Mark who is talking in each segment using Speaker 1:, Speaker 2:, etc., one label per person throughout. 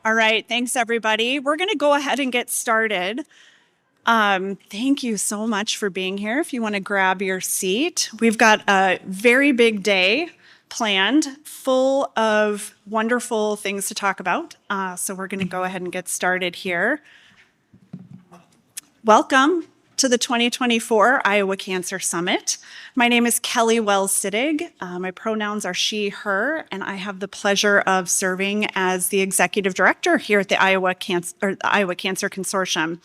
Speaker 1: All right, thanks everybody. We're going to go ahead and get started. Thank you so much for being here. If you want to grab your seat, we've got a very big day planned, full of wonderful things to talk about. So we're going to go ahead and get started here. Welcome to the 2024 Iowa Cancer Summit. My name is Kelly Wells-Sittig. My pronouns are she, her, and I have the pleasure of serving as the executive director here at the Iowa Cancer Consortium.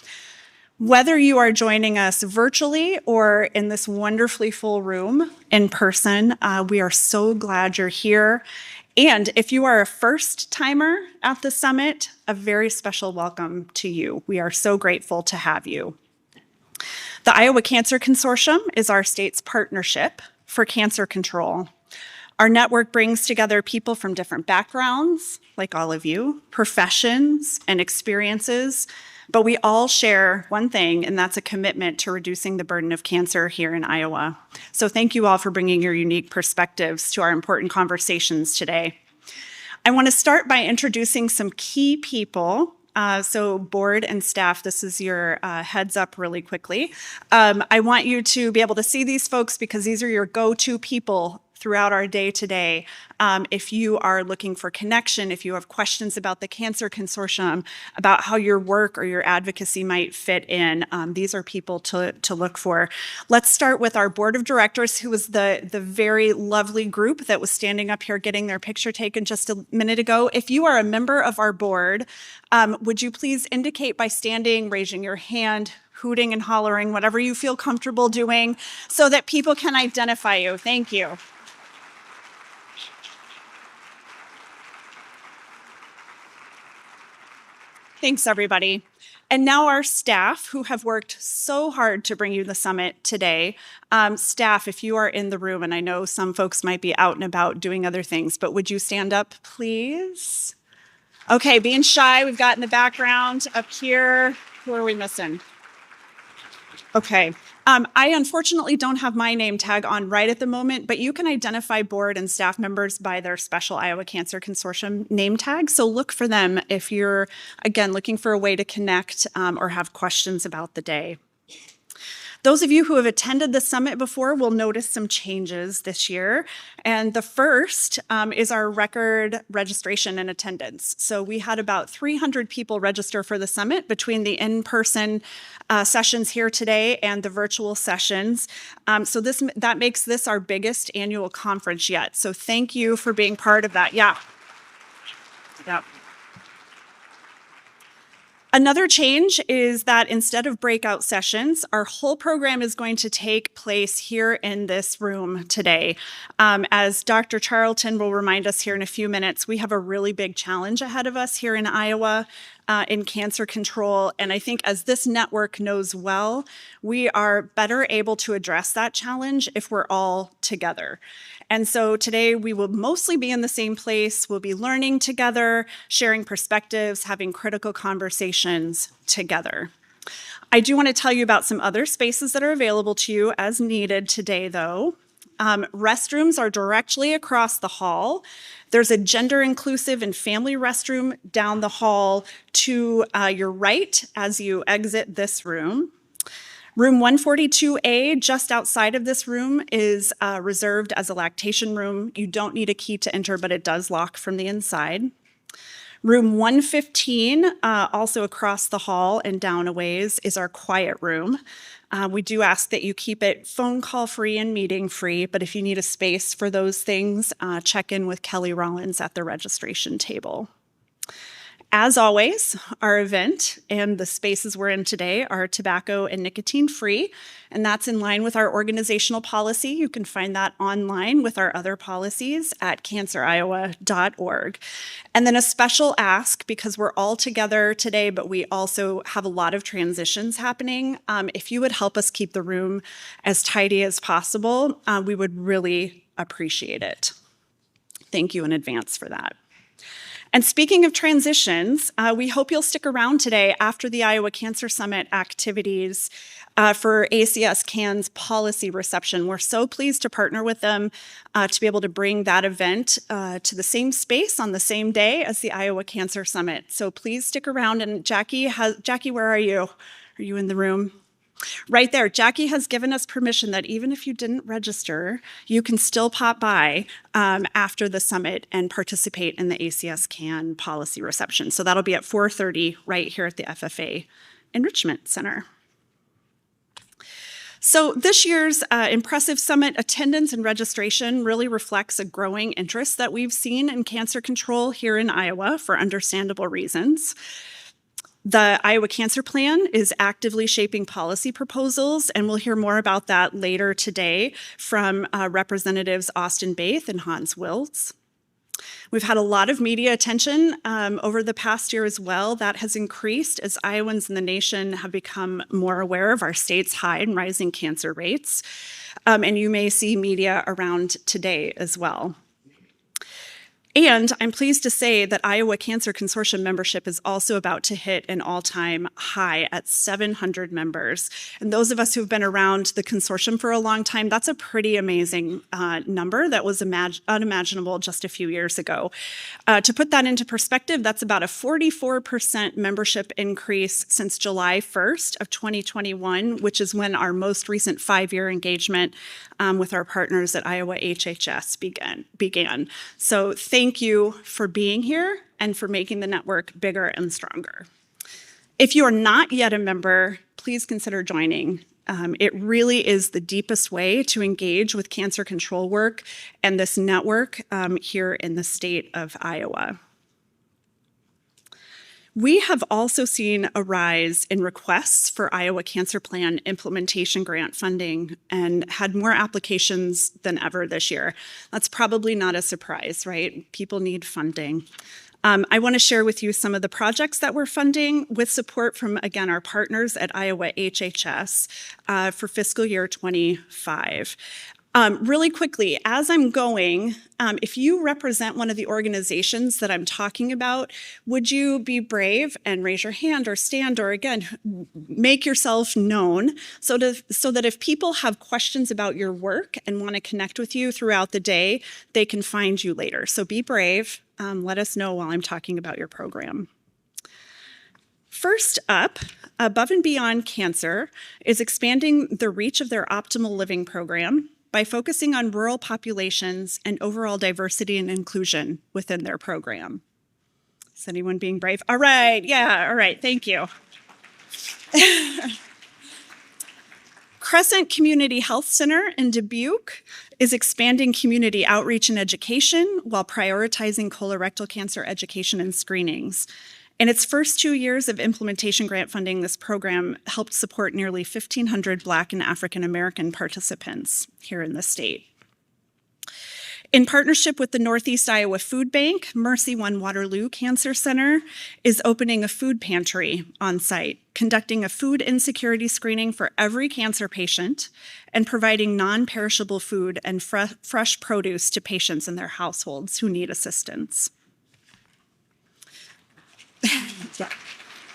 Speaker 1: Whether you are joining us virtually or in this wonderfully full room in person, we are so glad you're here. And if you are a first timer at the summit, a very special welcome to you. We are so grateful to have you. The Iowa Cancer Consortium is our state's partnership for cancer control. Our network brings together people from different backgrounds, like all of you, professions and experiences, but we all share one thing, and that's a commitment to reducing the burden of cancer here in Iowa. So thank you all for bringing your unique perspectives to our important conversations today. I want to start by introducing some key people. So board and staff, this is your heads up really quickly. I want you to be able to see these folks because these are your go-to people throughout our day today. If you are looking for connection, if you have questions about the Cancer Consortium, about how your work or your advocacy might fit in, these are people to look for. Let's start with our board of directors, who was the very lovely group that was standing up here getting their picture taken just a minute ago. If you are a member of our board, would you please indicate by standing, raising your hand, hooting and hollering, whatever you feel comfortable doing, so that people can identify you. Thank you. Thanks, everybody. And now our staff, who have worked so hard to bring you the summit today. Staff, if you are in the room, and I know some folks might be out and about doing other things, but would you stand up, please? Okay, being shy, we've got in the background up here. Who are we missing? Okay. I unfortunately don't have my name tag on right at the moment, but you can identify board and staff members by their special Iowa Cancer Consortium name tag. So look for them if you're, again, looking for a way to connect or have questions about the day. Those of you who have attended the summit before will notice some changes this year. And the first is our record registration and attendance. So we had about 300 people register for the summit between the in-person sessions here today and the virtual sessions. So that makes this our biggest annual conference yet. So thank you for being part of that. Yeah. Another change is that instead of breakout sessions, our whole program is going to take place here in this room today. As Dr. Charlton will remind us here in a few minutes, we have a really big challenge ahead of us here in Iowa in cancer control. And I think as this network knows well, we are better able to address that challenge if we're all together. And so today we will mostly be in the same place. We'll be learning together, sharing perspectives, having critical conversations together. I do want to tell you about some other spaces that are available to you as needed today, though. Restrooms are directly across the hall. There's a gender inclusive and family restroom down the hall to your right as you exit this room. Room 142A, just outside of this room, is reserved as a lactation room. You don't need a key to enter, but it does lock from the inside. Room 115, also across the hall and down a ways, is our quiet room. We do ask that you keep it phone call free and meeting free, but if you need a space for those things, check in with Kelly Rollins at the registration table. As always, our event and the spaces we're in today are tobacco and nicotine free, and that's in line with our organizational policy. You can find that online with our other policies at canceriowa.org. And then a special ask, because we're all together today, but we also have a lot of transitions happening. If you would help us keep the room as tidy as possible, we would really appreciate it. Thank you in advance for that. And speaking of transitions, we hope you'll stick around today after the Iowa Cancer Summit activities for ACS CAN's policy reception. We're so pleased to partner with them to be able to bring that event to the same space on the same day as the Iowa Cancer Summit. So please stick around. And Jackie, where are you? Are you in the room? Right there, Jackie has given us permission that even if you didn't register, you can still pop by after the summit and participate in the ACS CAN policy reception. So that'll be at 4:30 right here at the FFA Enrichment Center. So this year's impressive summit attendance and registration really reflects a growing interest that we've seen in cancer control here in Iowa for understandable reasons. The Iowa Cancer Plan is actively shaping policy proposals, and we'll hear more about that later today from Representatives Austin Baith and Hans Wiltz. We've had a lot of media attention over the past year as well. That has increased as Iowans in the nation have become more aware of our state's high and rising cancer rates. And you may see media around today as well. And I'm pleased to say that Iowa Cancer Consortium membership is also about to hit an all-time high at 700 members. And those of us who've been around the consortium for a long time, that's a pretty amazing number that was unimaginable just a few years ago. To put that into perspective, that's about a 44% membership increase since July 1st of 2021, which is when our most recent 5-year engagement with our partners at Iowa HHS began. So thank you for being here and for making the network bigger and stronger. If you are not yet a member, please consider joining. It really is the deepest way to engage with cancer control work and this network here in the state of Iowa. We have also seen a rise in requests for Iowa Cancer Plan implementation grant funding and had more applications than ever this year. That's probably not a surprise, right? People need funding. I want to share with you some of the projects that we're funding with support from, again, our partners at Iowa HHS for fiscal year 25. Really quickly, as I'm going, if you represent one of the organizations that I'm talking about, would you be brave and raise your hand or stand or, again, make yourself known so that if people have questions about your work and want to connect with you throughout the day, they can find you later. So be brave. Let us know while I'm talking about your program. First up, Above and Beyond Cancer is expanding the reach of their Optimal Living program by focusing on rural populations and overall diversity and inclusion within their program. Is anyone being brave? All right, yeah, all right, thank you. Crescent Community Health Center in Dubuque is expanding community outreach and education while prioritizing colorectal cancer education and screenings. In its first 2 years of implementation grant funding, this program helped support nearly 1,500 Black and African American participants here in the state. In partnership with the Northeast Iowa Food Bank, Mercy One Waterloo Cancer Center is opening a food pantry on site, conducting a food insecurity screening for every cancer patient, and providing non-perishable food and fresh produce to patients and their households who need assistance.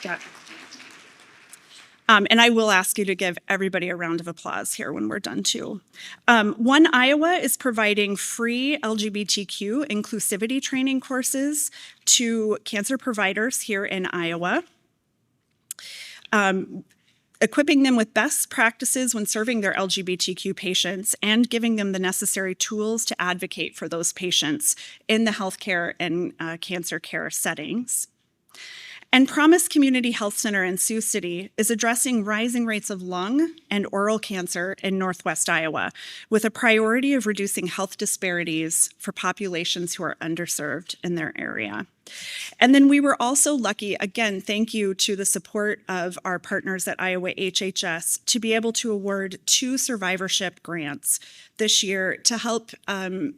Speaker 1: Yeah. And I will ask you to give everybody a round of applause here when we're done too. One Iowa is providing free LGBTQ inclusivity training courses to cancer providers here in Iowa, equipping them with best practices when serving their LGBTQ patients and giving them the necessary tools to advocate for those patients in the healthcare and cancer care settings. And Promise Community Health Center in Sioux City is addressing rising rates of lung and oral cancer in Northwest Iowa, with a priority of reducing health disparities for populations who are underserved in their area. And then we were also lucky, again, thank you to the support of our partners at Iowa HHS, to be able to award 2 survivorship grants this year to help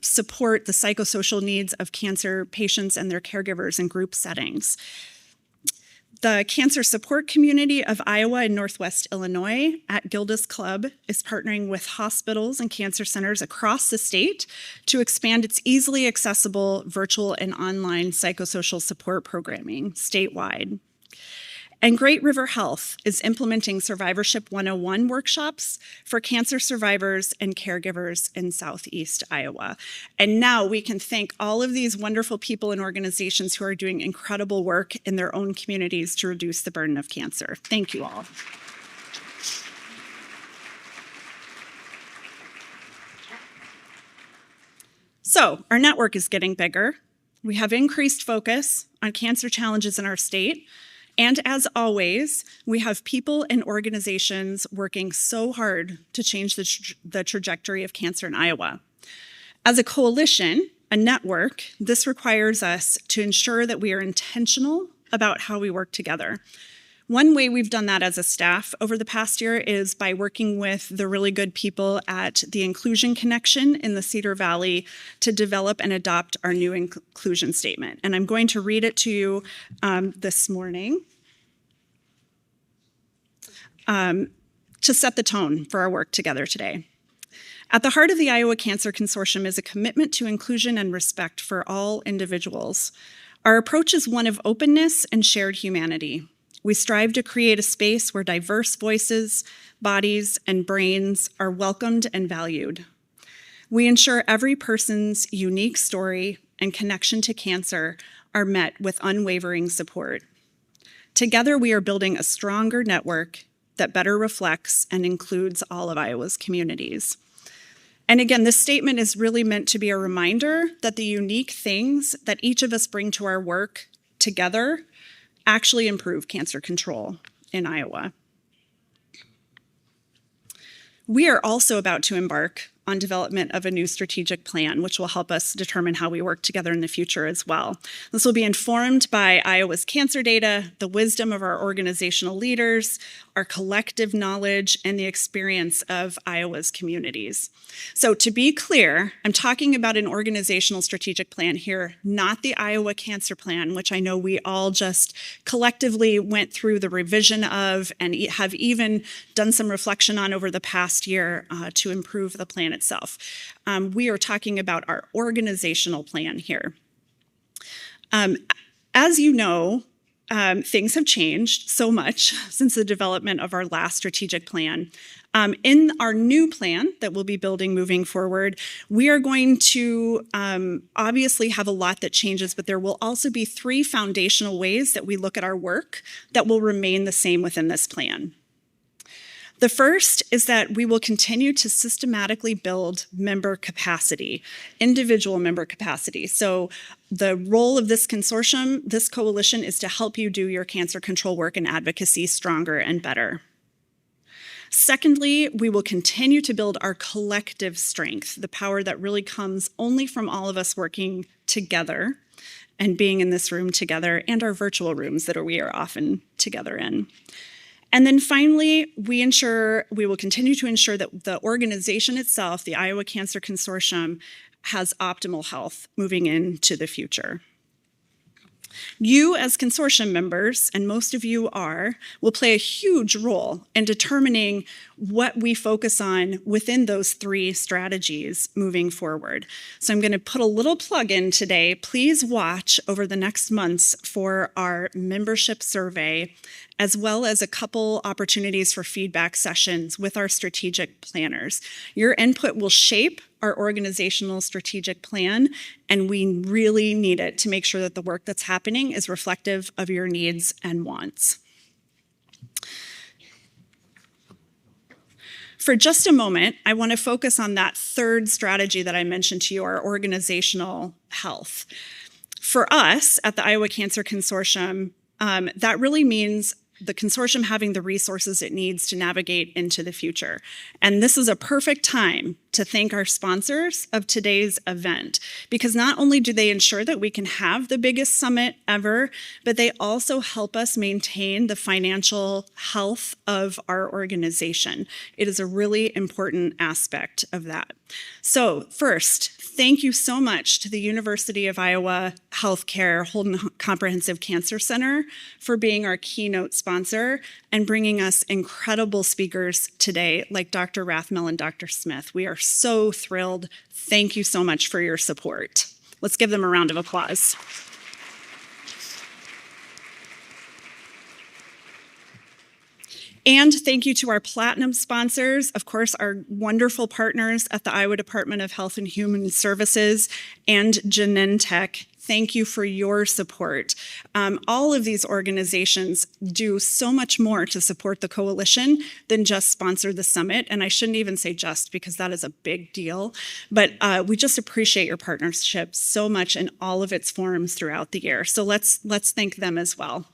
Speaker 1: support the psychosocial needs of cancer patients and their caregivers in group settings. The cancer support community of Iowa and Northwest Illinois at Gilda's Club is partnering with hospitals and cancer centers across the state to expand its easily accessible virtual and online psychosocial support programming statewide. And Great River Health is implementing Survivorship 101 workshops for cancer survivors and caregivers in Southeast Iowa. And now we can thank all of these wonderful people and organizations who are doing incredible work in their own communities to reduce the burden of cancer. Thank you all. So our network is getting bigger. We have increased focus on cancer challenges in our state. And as always, we have people and organizations working so hard to change the trajectory of cancer in Iowa. As a coalition, a network, this requires us to ensure that we are intentional about how we work together. One way we've done that as a staff over the past year is by working with the really good people at the Inclusion Connection in the Cedar Valley to develop and adopt our new inclusion statement. And I'm going to read it to you this morning to set the tone for our work together today. At the heart of the Iowa Cancer Consortium is a commitment to inclusion and respect for all individuals. Our approach is one of openness and shared humanity. We strive to create a space where diverse voices, bodies, and brains are welcomed and valued. We ensure every person's unique story and connection to cancer are met with unwavering support. Together, we are building a stronger network that better reflects and includes all of Iowa's communities. And again, this statement is really meant to be a reminder that the unique things that each of us bring to our work together actually improve cancer control in Iowa. We are also about to embark on development of a new strategic plan, which will help us determine how we work together in the future as well. This will be informed by Iowa's cancer data, the wisdom of our organizational leaders, our collective knowledge, and the experience of Iowa's communities. So to be clear, I'm talking about an organizational strategic plan here, not the Iowa Cancer Plan, which I know we all just collectively went through the revision of and have even done some reflection on over the past year to improve the plan itself. We are talking about our organizational plan here. As you know, things have changed so much since the development of our last strategic plan. In our new plan that we'll be building moving forward, we are going to obviously have a lot that changes, but there will also be 3 foundational ways that we look at our work that will remain the same within this plan. The first is that we will continue to systematically build member capacity, individual member capacity. So the role of this consortium, this coalition, is to help you do your cancer control work and advocacy stronger and better. Secondly, we will continue to build our collective strength, the power that really comes only from all of us working together and being in this room together, and our virtual rooms that we are often together in. And then finally, we will continue to ensure that the organization itself, the Iowa Cancer Consortium, has optimal health moving into the future. You as consortium members, and most of you are, will play a huge role in determining what we focus on within those 3 strategies moving forward. So I'm going to put a little plug in today. Please watch over the next months for our membership survey, as well as a couple opportunities for feedback sessions with our strategic planners. Your input will shape our organizational strategic plan, and we really need it to make sure that the work that's happening is reflective of your needs and wants. For just a moment, I want to focus on that 3rd strategy that I mentioned to you, our organizational health. For us at the Iowa Cancer Consortium, that really means the consortium having the resources it needs to navigate into the future. And this is a perfect time to thank our sponsors of today's event, because not only do they ensure that we can have the biggest summit ever, but they also help us maintain the financial health of our organization. It is a really important aspect of that. So first, thank you so much to the University of Iowa Healthcare Holden Comprehensive Cancer Center for being our keynote sponsor and bringing us incredible speakers today like Dr. Rathmel and Dr. Smith. We are so thrilled. Thank you so much for your support. Let's give them a round of applause. And thank you to our platinum sponsors, of course, our wonderful partners at the Iowa Department of Health and Human Services and Genentech. Thank you for your support. All of these organizations do so much more to support the coalition than just sponsor the summit. And I shouldn't even say just, because that is a big deal. But we just appreciate your partnership so much in all of its forms throughout the year. So let's thank them as well.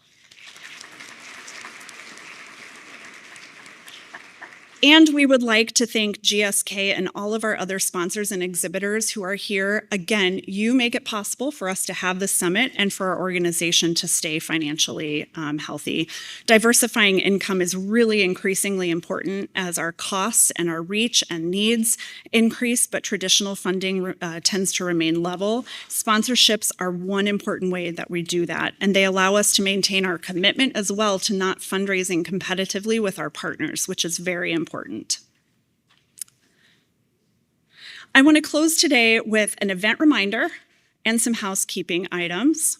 Speaker 1: And we would like to thank GSK and all of our other sponsors and exhibitors who are here. Again, you make it possible for us to have this summit and for our organization to stay financially healthy. Diversifying income is really increasingly important as our costs and our reach and needs increase, but traditional funding tends to remain level. Sponsorships are one important way that we do that, and they allow us to maintain our commitment as well to not fundraising competitively with our partners, which is very important. I want to close today with an event reminder and some housekeeping items.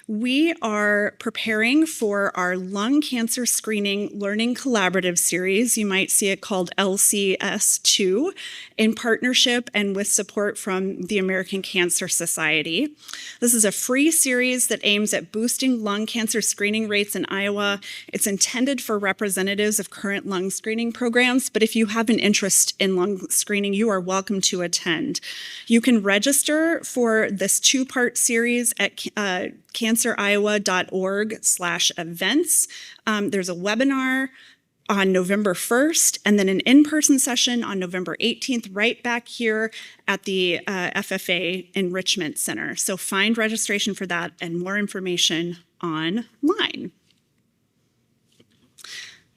Speaker 1: We are preparing for our lung cancer screening learning collaborative series. You might see it called LCS2 in partnership and with support from the American Cancer Society. This is a free series that aims at boosting lung cancer screening rates in Iowa. It's intended for representatives of current lung screening programs, but if you have an interest in lung screening, you are welcome to attend. You can register for this two-part series at canceriowa.org/events. There's a webinar on November 1st, and then an in-person session on November 18th, right back here at the FFA Enrichment Center. So find registration for that and more information online.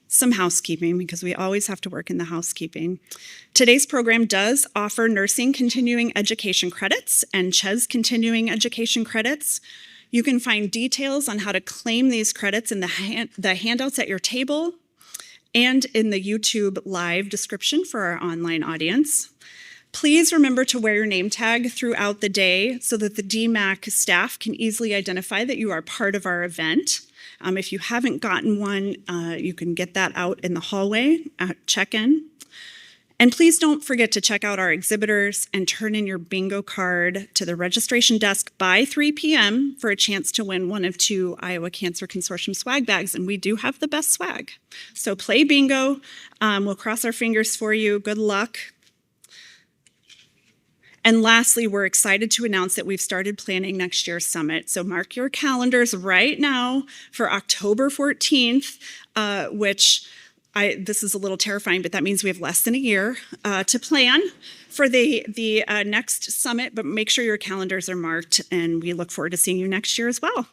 Speaker 1: Some housekeeping, because we always have to work in the housekeeping. Today's program does offer nursing continuing education credits and CHES continuing education credits. You can find details on how to claim these credits in the handouts at your table and in the YouTube live description for our online audience. Please remember to wear your name tag throughout the day so that the DMAC staff can easily identify that you are part of our event. If you haven't gotten one, you can get that out in the hallway at check-in. And please don't forget to check out our exhibitors and turn in your bingo card to the registration desk by 3 p.m. for a chance to win one of 2 Iowa Cancer Consortium swag bags, and we do have the best swag. So play bingo. We'll cross our fingers for you. Good luck. And lastly, we're excited to announce that we've started planning next year's summit. So mark your calendars right now for October 14th, this is a little terrifying, but that means we have less than a year to plan for the next summit, but make sure your calendars are marked, and we look forward to seeing you next year as well.